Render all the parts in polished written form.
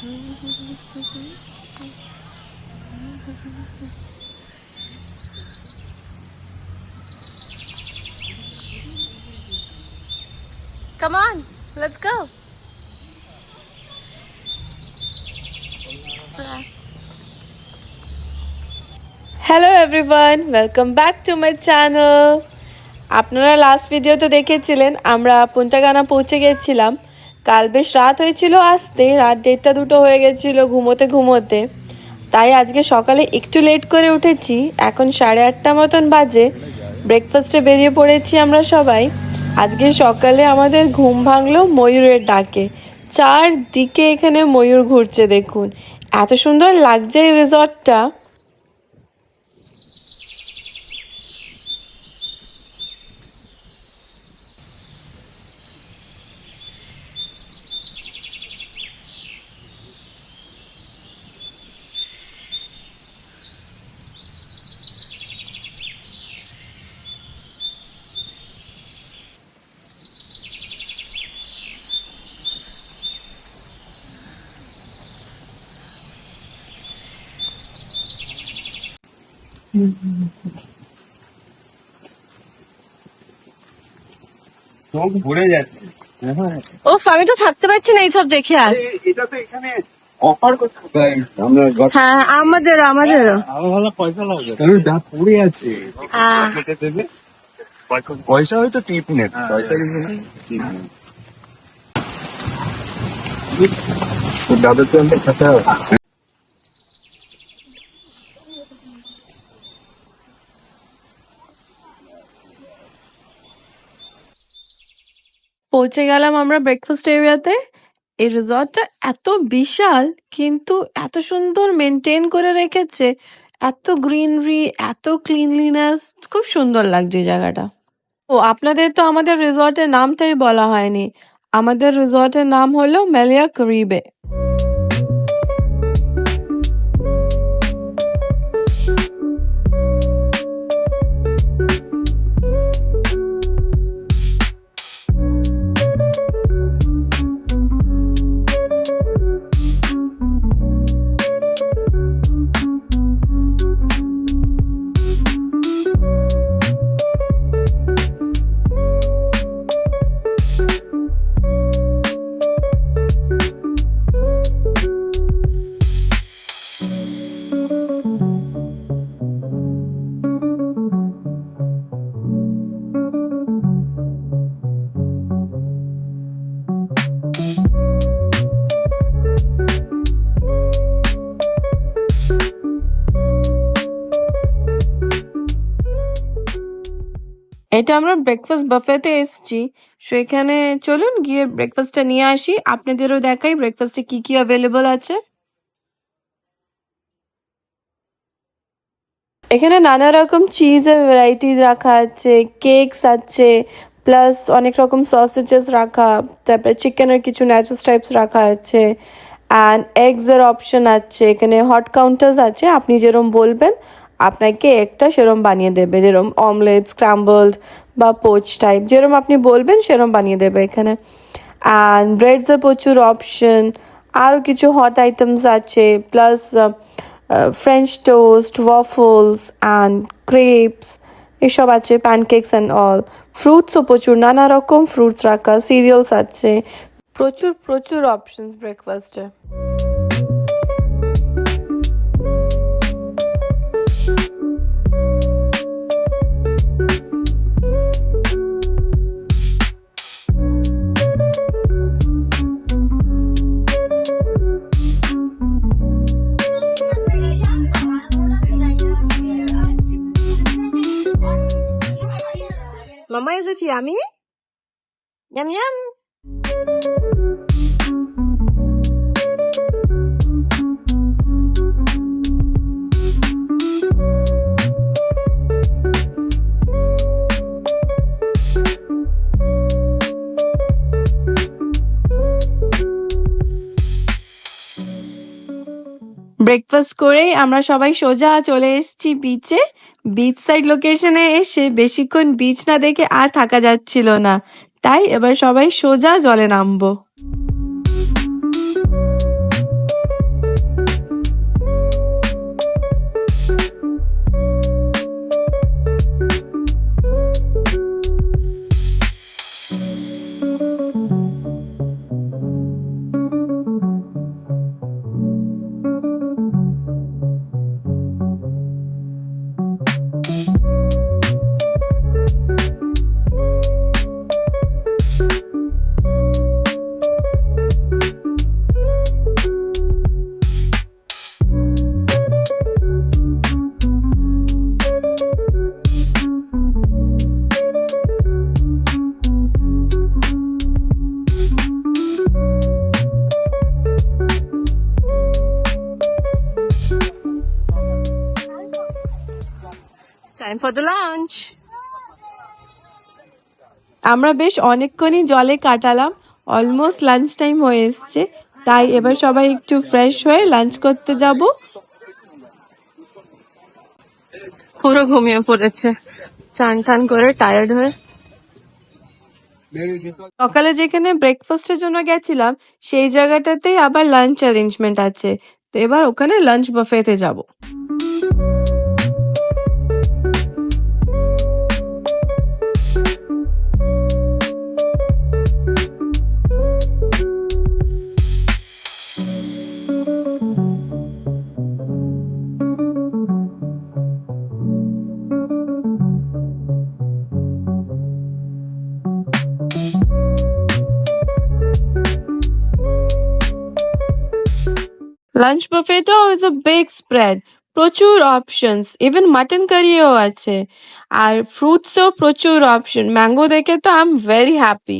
Come on, let's go. Hello everyone, welcome back to my channel. আপনারা last ভিডিওতে দেখেছিলেন আমরা পুন্টাগানা পৌঁছে গেছিলাম। কাল বেশ রাত হয়েছিল, আসতে রাত 1:30-2 হয়ে গেছিলো ঘুমোতে ঘুমোতে। তাই আজকে সকালে একটু লেট করে উঠেছি, এখন 8:30 মতন বাজে। ব্রেকফাস্টে বেরিয়ে পড়েছি আমরা সবাই। আজকে সকালে আমাদের ঘুম ভাঙলো ময়ূরের ডাকে। চারদিকে এখানে ময়ূর ঘুরছে, দেখুন এত সুন্দর লাগছে এই রিসর্টটা। চোখ ভরে যাচ্ছে। ওফ, আমি তো থাকতে পারছি না এইসব দেখে। আর এটা তো এখানে অফার করতে আমরা হ্যাঁ, আমাদেরও আরো ভালো পয়সা লাগবে, কারণ যা পড়ে আছে কেটে দেবে। পয়সা হয়তো টিপ নেট, পয়সা কিন্তু না, টিপ নেট। দাদা তো আমাদের সাথে পৌঁছে গেলাম আমরা ব্রেকফাস্ট এরিয়াতে। এই রিসর্টটা এত বিশাল, কিন্তু এত সুন্দর মেনটেন করে রেখেছে, এত গ্রিনারি, এত ক্লিনলিনেস, খুব সুন্দর লাগছে এই জায়গাটা। ও, আপনাদের তো আমাদের রিসর্টের নামটাই বলা হয়নি। আমাদের রিসর্টের নাম হলো মেলিয়া কারিবে। এটা আমরা ব্রেকফাস্ট বাফেতে এসেছি, সো এখানে চলুন গিয়ে ব্রেকফাস্টটা নিয়ে আসি, আপনাদেরও দেখাই ব্রেকফাস্টে কি কি অ্যাভেলেবল আছে। এখানে নানা রকম চিজের ভ্যারাইটিস রাখা আছে, কেকস আছে, প্লাস অনেক রকম সসেজেস রাখা, তারপরে চিকেনের কিছু ন্যাচোস টাইপস রাখা আছে, অ্যান্ড এগসের অপশন আছে। এখানে হট কাউন্টার্স আছে, আপনি যেরম বলবেন আপনাকে একটা সেরম বানিয়ে দেবে, যেরম অমলেট, স্ক্র্যাম্বলড বা পোচ টাইপ, যেরম আপনি বলবেন সেরম বানিয়ে দেবে এখানে। অ্যান্ড ব্রেডসের প্রচুর অপশন, আরও কিছু হট আইটেমস আছে, plus French toast, waffles and crepes এসব আছে, প্যানকেকস অ্যান্ড অল। ফ্রুটসও প্রচুর, নানা রকম ফ্রুটস রাখা, সিরিয়ালস আছে, প্রচুর প্রচুর অপশনস ব্রেকফাস্টে। Mama, is it yummy? Yum yum. Breakfast করেই আমরা সবাই সোজা চলে এসেছি বিচে। বিচ সাইড লোকেশনে এসে বেশিক্ষণ বিচ না দেখে আর থাকা যাচ্ছিল না, তাই এবার সবাই সোজা জলে নামবো। Time for the lunch. আমরা বেশ অনেকক্ষণই জলে কাটালাম, অলমোস্ট লাঞ্চ টাইম হয়ে এসছে, তাই এবার সবাই একটু ফ্রেশ হয়ে লাঞ্চ করতে যাব। পুরো ঘুমিয়ে পড়েছে চান টান করে টায়ার্ড হয়ে। সকালে যেখানে ব্রেকফাস্টের জন্য গেছিলাম সেই জায়গাটাতেই আবার লাঞ্চ অ্যারেঞ্জমেন্ট আছে, তো এবার ওখানে লাঞ্চ বুফেতে যাব। লাঞ্চ বুফেটাও ইজ আ বিগ স্প্রেড, প্রচুর অপশনস, ইভেন মাটন কারিও আছে, আর ফ্রুটসও প্রচুর অপশন। ম্যাঙ্গো দেখে তো I am very happy.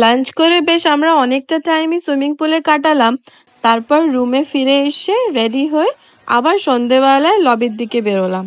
Lunch করে বেশ আমরা অনেকটা টাইমই সুইমিং পুলে কাটালাম, তারপর রুমে ফিরে এসে রেডি হয়ে আবার সন্ধেবেলায় লবির দিকে বেরোলাম।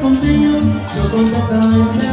Contigo, yo contactamente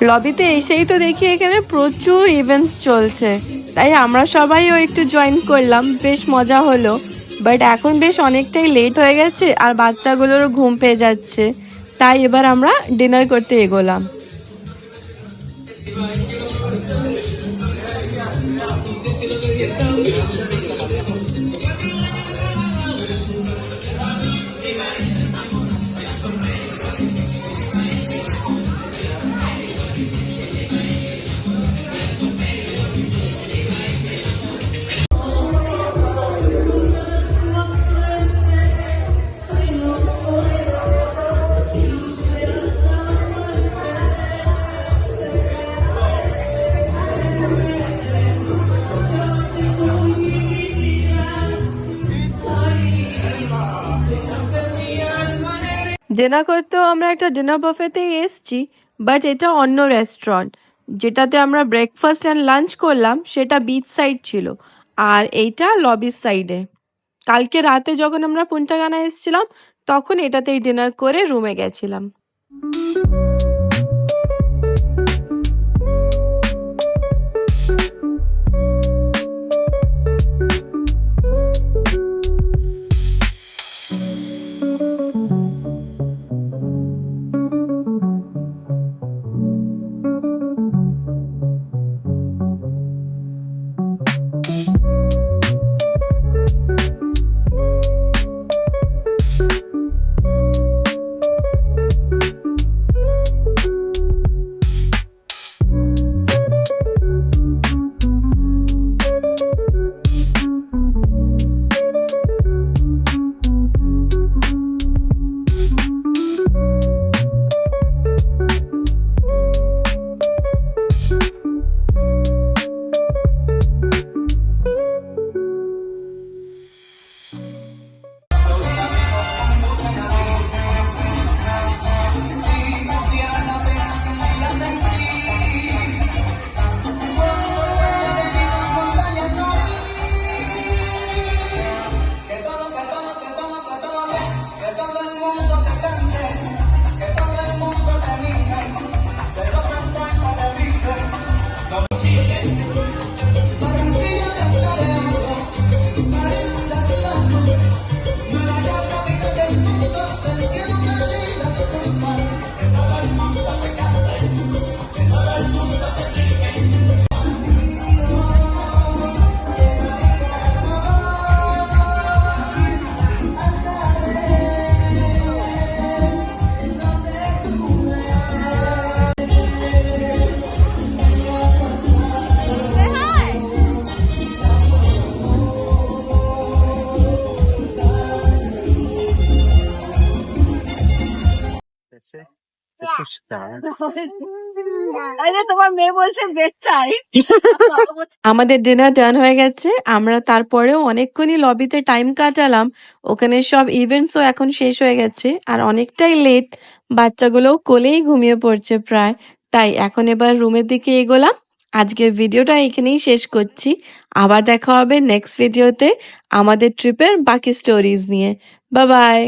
লবিতে এসেই তো দেখি এখানে প্রচুর ইভেন্টস চলছে, তাই আমরা সবাইও একটু জয়েন করলাম, বেশ মজা হলো। বাট এখন বেশ অনেকটাই লেট হয়ে গেছে আর বাচ্চাগুলোরও ঘুম পেয়ে যাচ্ছে, তাই এবার আমরা ডিনার করতে এগোলাম। ডিনার করতেও আমরা একটা ডিনার বাফেতেই এসছি, বাট এটা অন্য রেস্টুরেন্ট। যেটাতে আমরা ব্রেকফাস্ট অ্যান্ড লাঞ্চ করলাম সেটা বিচ সাইড ছিল, আর এইটা লবির সাইডে। কালকে রাতে যখন আমরা পুন্টা কানা এসেছিলাম তখন এটাতেই ডিনার করে রুমে গেছিলাম। তোমার মেয়ে বলছে বেড চাই। আমাদের ডিনার ডান হয়ে গেছে, আমরা তারপরেও অনেকক্ষণই লবিতে টাইম কাটালাম। ওখানে সব ইভেন্টসও এখন শেষ হয়ে গেছে আর অনেকটাই লেট, বাচ্চাগুলোও কোলেই ঘুমিয়ে পড়ছে প্রায়। তাই এখন এবার রুমের দিকে এগোলাম। আজকের ভিডিওটা এখানেই শেষ করছি, আবার দেখা হবে নেক্সট ভিডিওতে আমাদের ট্রিপের বাকি স্টোরিজ নিয়ে। Bye bye.